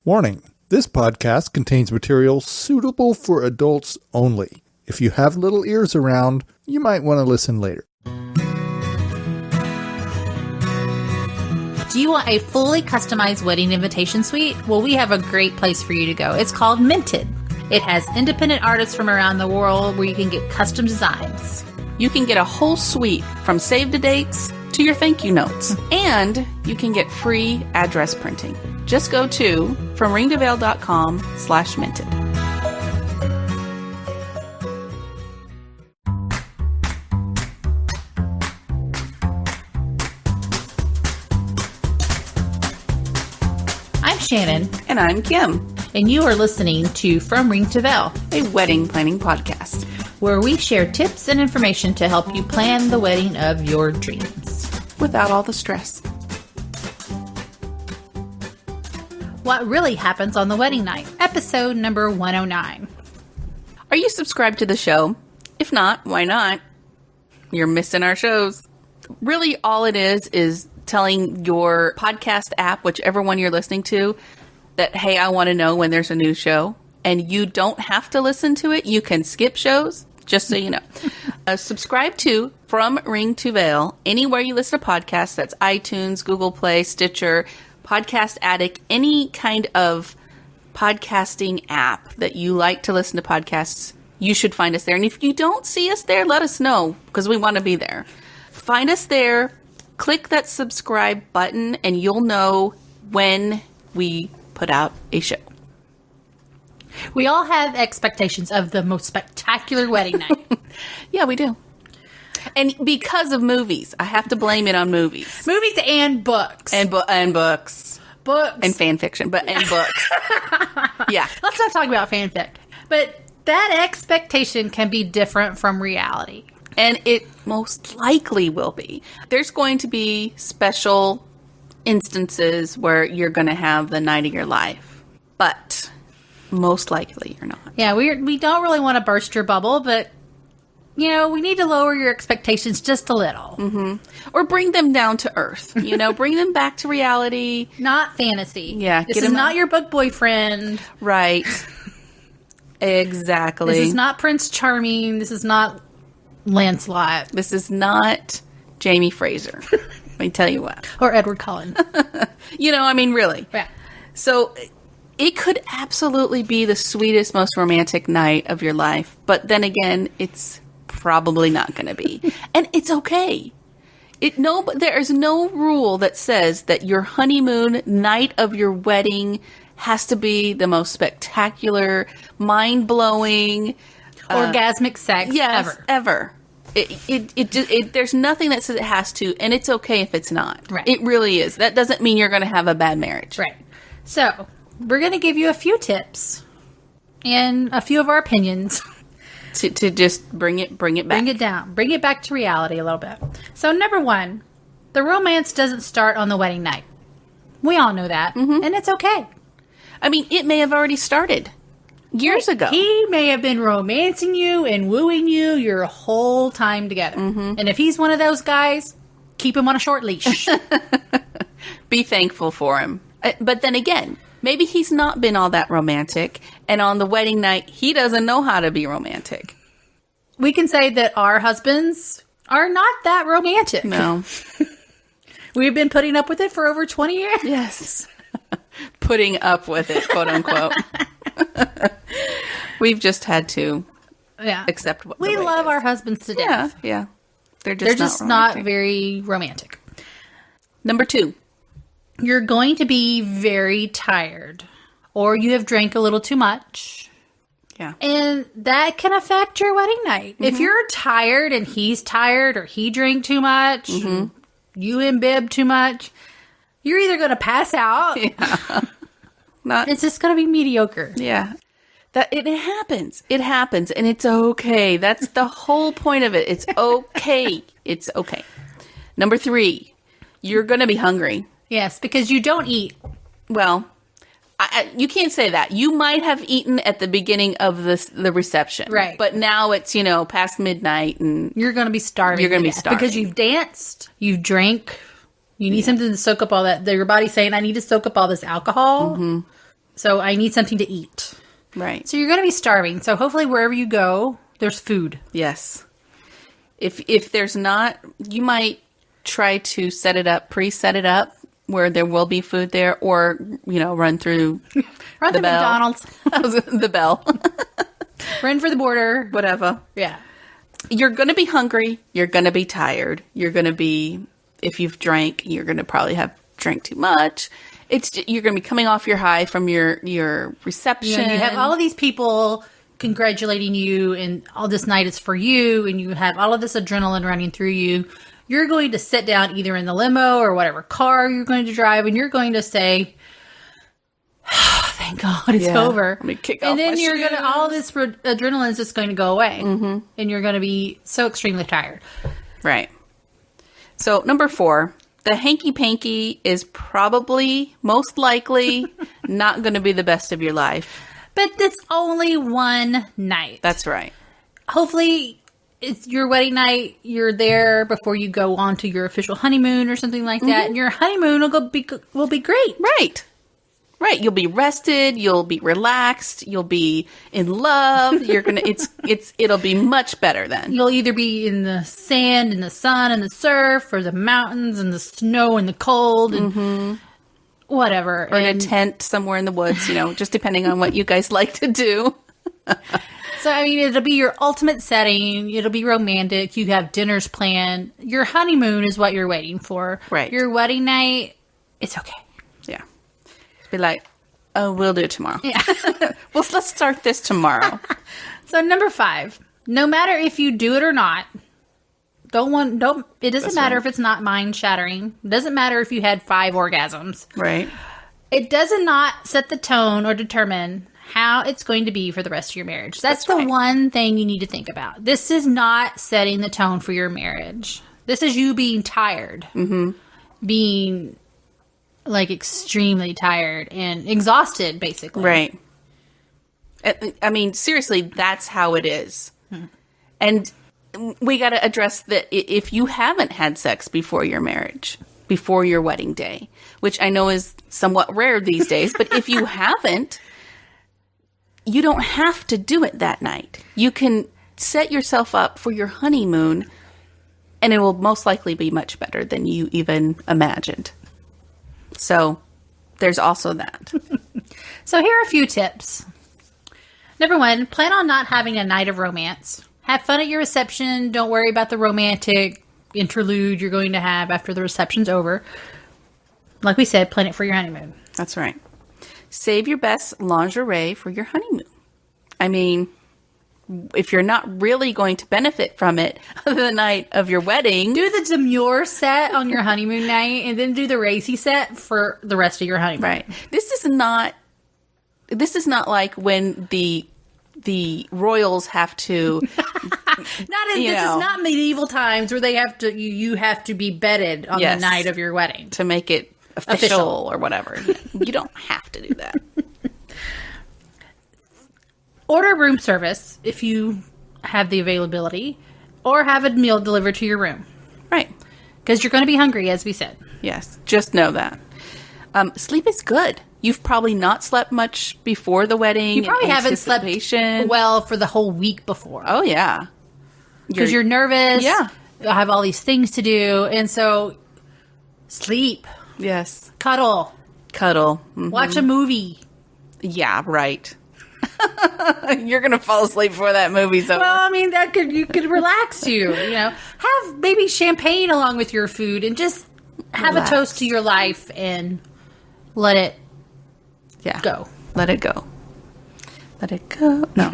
Warning, this podcast contains material suitable for adults only. If you have little ears around, you might want to listen later. Do you want a fully customized wedding invitation suite? Well, we have a great place for you to go. It's called Minted. It has independent artists from around the world where you can get custom designs. You can get a whole suite from save the dates to your thank you notes. And you can get free address printing. Just go to fromringtoveil.com/minted. I'm Shannon. And I'm Kim. And you are listening to From Ring to Veil, a wedding planning podcast, where we share tips and information to help you plan the wedding of your dreams. Without all the stress. What really happens on the wedding night, episode number 109. Are you subscribed to the show? If not, why not? You're missing our shows. Really, all it is telling your podcast app, whichever one you're listening to, that, hey, I want to know when there's a new show. And you don't have to listen to it. You can skip shows, just so you know. Subscribe to From Ring to Veil, anywhere you listen to podcasts. That's iTunes, Google Play, Stitcher, Podcast Addict, any kind of podcasting app that you like to listen to podcasts, you should find us there. And if you don't see us there, let us know, because we want to be there. Find us there, click that subscribe button, and you'll know when we put out a show. We all have expectations of the most spectacular wedding night. Yeah, we do. And because of movies, I have to blame it on movies. Movies and books. And books. Books. And fan fiction, and books. Yeah. Let's not talk about fanfic. But that expectation can be different from reality. And it most likely will be. There's going to be special instances where you're going to have the night of your life. But most likely you're not. Yeah, we don't really want to burst your bubble, but you know, we need to lower your expectations just a little. Mm-hmm. Or bring them down to earth. You know, bring them back to reality. Not fantasy. Yeah. This is not your book boyfriend. Right. Exactly. This is not Prince Charming. This is not Lancelot. This is not Jamie Fraser. Let me tell you what. Or Edward Cullen. You know, I mean, really. Yeah. So it could absolutely be the sweetest, most romantic night of your life. But then again, it's probably not going to be. And it's okay. There is no rule that says that your honeymoon night of your wedding has to be the most spectacular, mind-blowing, orgasmic sex ever. There's nothing that says it has to, and it's okay if it's not. Right. It really is. That doesn't mean you're going to have a bad marriage. Right. So, we're going to give you a few tips and a few of our opinions. To just bring it back. Bring it down. Bring it back to reality a little bit. So, number one, the romance doesn't start on the wedding night. We all know that. Mm-hmm. And it's okay. I mean, it may have already started years ago. He may have been romancing you and wooing you your whole time together. Mm-hmm. And if he's one of those guys, keep him on a short leash. Be thankful for him. But then again, maybe he's not been all that romantic, and on the wedding night, he doesn't know how to be romantic. We can say that our husbands are not that romantic. No. We've been putting up with it for over 20 years. Yes. Putting up with it, quote unquote. We've just had to accept what we love our husbands to death. Yeah. They're just not very romantic. Number 2. You're going to be very tired, or you have drank a little too much. Yeah. And that can affect your wedding night. Mm-hmm. If you're tired and he's tired, or he drank too much, mm-hmm. you imbib too much, you're either going to pass out. Yeah. It's just going to be mediocre. Yeah. It happens. It happens. And it's okay. That's the whole point of it. It's okay. It's okay. Number 3, you're going to be hungry. Yes, because you don't eat. Well, you can't say that. You might have eaten at the beginning of the reception. Right. But now it's, past midnight and you're going to be starving. You're going to be starving. Because you've danced, you've drank, you need something to soak up all that. Your body's saying, I need to soak up all this alcohol. Mm-hmm. So I need something to eat. Right. So you're going to be starving. So hopefully wherever you go, there's food. Yes. If there's not, you might try to preset it up where there will be food there, or, run through Run the to bell. McDonald's. The bell. Run for the border. Whatever. Yeah. You're going to be hungry. You're going to be tired. You're going to be, if you've drank, you're going to probably have drank too much. You're going to be coming off your high from your reception. You have all of these people congratulating you, and all this night is for you, and you have all of this adrenaline running through you. You're going to sit down either in the limo or whatever car you're going to drive, and you're going to say, oh, thank God it's over. Let me kick and off then my you're shoes. going to, all this adrenaline is just going to go away. Mm-hmm. And you're going to be so extremely tired. Right. So, number 4, the hanky panky is probably, most likely, not going to be the best of your life. But it's only one night. That's right. Hopefully, it's your wedding night. You're there before you go on to your official honeymoon or something like that. And your honeymoon will be great. Right. Right. You'll be rested. You'll be relaxed. You'll be in love. You're going to, it'll be much better then. You'll either be in the sand and the sun and the surf, or the mountains and the snow and the cold and whatever. Or in a tent somewhere in the woods, just depending on what you guys like to do. So, I mean, it'll be your ultimate setting. It'll be romantic. You have dinners planned. Your honeymoon is what you're waiting for. Right. Your wedding night, it's okay. Yeah. Be like, oh, we'll do it tomorrow. Yeah. Well, let's start this tomorrow. So, number 5, no matter if you do it or not, it doesn't matter if it's not mind shattering. It doesn't matter if you had 5 orgasms. Right. It does not set the tone or determine how it's going to be for the rest of your marriage. That's the one thing you need to think about. This is not setting the tone for your marriage. This is you being tired. Mm-hmm. Being, like, extremely tired and exhausted, basically. Right. I mean, seriously, that's how it is. And we got to address that if you haven't had sex before your marriage, before your wedding day, which I know is somewhat rare these days, but if you haven't, you don't have to do it that night. You can set yourself up for your honeymoon, and it will most likely be much better than you even imagined. So there's also that. So here are a few tips. Number 1, plan on not having a night of romance. Have fun at your reception. Don't worry about the romantic interlude you're going to have after the reception's over. Like we said, plan it for your honeymoon. That's right. Save your best lingerie for your honeymoon. I mean, if you're not really going to benefit from it the night of your wedding, Do the demure set on your honeymoon night, and then do the racy set for the rest of your honeymoon. right? This is not like when the royals have to. This is not medieval times where they have to. You have to be bedded on Yes. the night of your wedding. to make it official or whatever. You don't have to do that. Order room service if you have the availability, or have a meal delivered to your room, Right. because you're going to be hungry, as we said. Yes. Just know that. Sleep is good. You've probably not slept much before the wedding. You probably in haven't slept anticipation. well for the whole week before. Oh, yeah. Because you're nervous. Yeah. You have all these things to do. And so, sleep, Yes. cuddle, Cuddle. Mhm. watch a movie. Yeah, right. You're going to fall asleep before that movie's over. Well, I mean, you could relax you. Have maybe champagne along with your food, and just have Relax. a toast to your life and let it Yeah. go. Let it go. Let it go. No.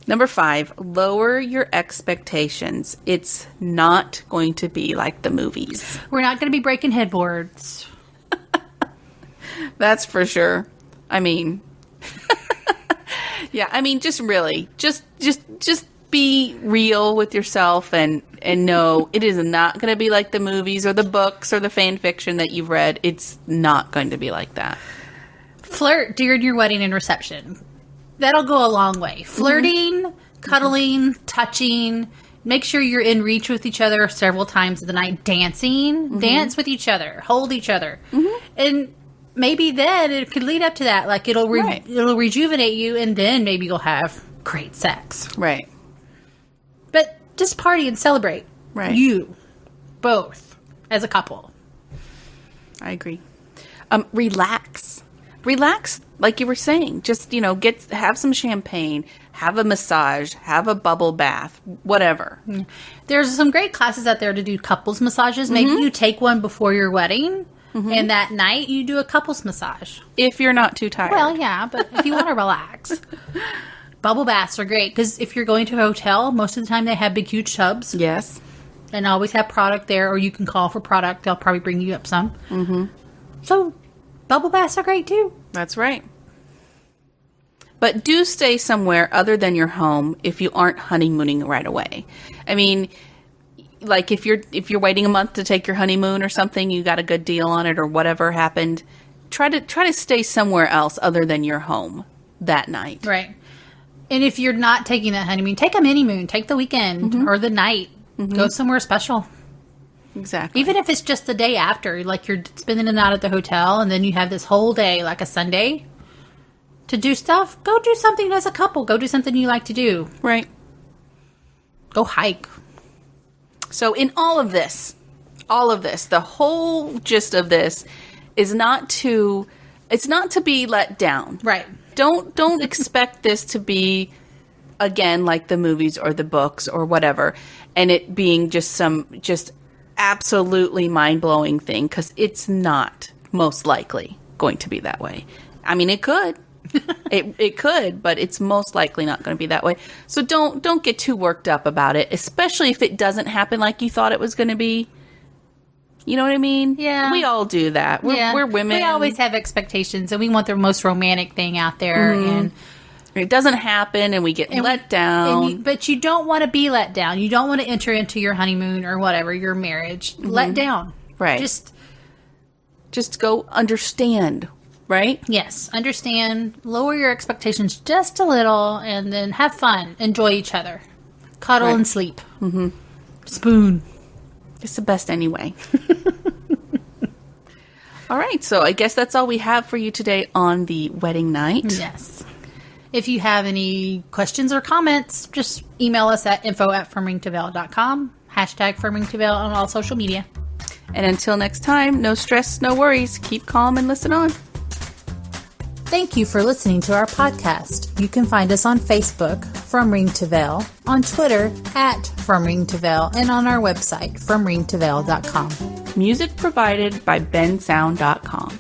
Number 5, lower your expectations. It's not going to be like the movies. We're not going to be breaking headboards. That's for sure. I mean, yeah, I mean, just really, just be real with yourself and know it is not going to be like the movies or the books or the fan fiction that you've read. It's not going to be like that. Flirt during your wedding and reception. That'll go a long way. Flirting, cuddling, touching. Make sure you're in reach with each other several times of the night. Dancing. Dance with each other. Hold each other. And maybe then it could lead up to that. Like it'll rejuvenate you, and then maybe you'll have great sex. Right. But just party and celebrate. Right. You both as a couple. I agree. Relax. Relax, like you were saying. Just, have some champagne, have a massage, have a bubble bath, whatever. There's some great classes out there to do couples massages. Maybe you take one before your wedding, and that night you do a couples massage. If you're not too tired. Well, yeah, but if you want to relax. Bubble baths are great because if you're going to a hotel, most of the time they have big, huge tubs. Yes. And always have product there, or you can call for product. They'll probably bring you up some. Mm-hmm. So, bubble baths are great too. That's right. But do stay somewhere other than your home if you aren't honeymooning right away. I mean, like if you're waiting a month to take your honeymoon or something, you got a good deal on it or whatever happened, try to stay somewhere else other than your home that night. Right. And if you're not taking that honeymoon, take a mini moon, take the weekend or the night. Go somewhere special. Exactly. Even if it's just the day after, like you're spending the night at the hotel and then you have this whole day, like a Sunday, to do stuff, go do something as a couple. Go do something you like to do. Right. Go hike. So in all of this, the whole gist of this is not to be let down. Right. Don't expect this to be, again, like the movies or the books or whatever, and it being just absolutely mind-blowing thing, because it's not most likely going to be that way. I mean, it could. it could, but it's most likely not going to be that way. So don't get too worked up about it, especially if it doesn't happen like you thought it was going to be. You know what I mean? Yeah. We all do that. We're women. We always have expectations, and we want the most romantic thing out there, and it doesn't happen, and we get let down. But you don't want to be let down. You don't want to enter into your honeymoon or whatever, your marriage, let down. Right. Just go understand, right? Yes, understand, lower your expectations just a little, and then have fun. Enjoy each other. Cuddle and sleep. Spoon. It's the best anyway. All right, so I guess that's all we have for you today on the wedding night. Yes. If you have any questions or comments, just email us at info@firmringtoveil.com. #firmringtoveil on all social media. And until next time, no stress, no worries. Keep calm and listen on. Thank you for listening to our podcast. You can find us on Facebook, From Ring to Veil, on Twitter, @FromRingToVeil, and on our website, FromRingToVeil.com. Music provided by bensound.com.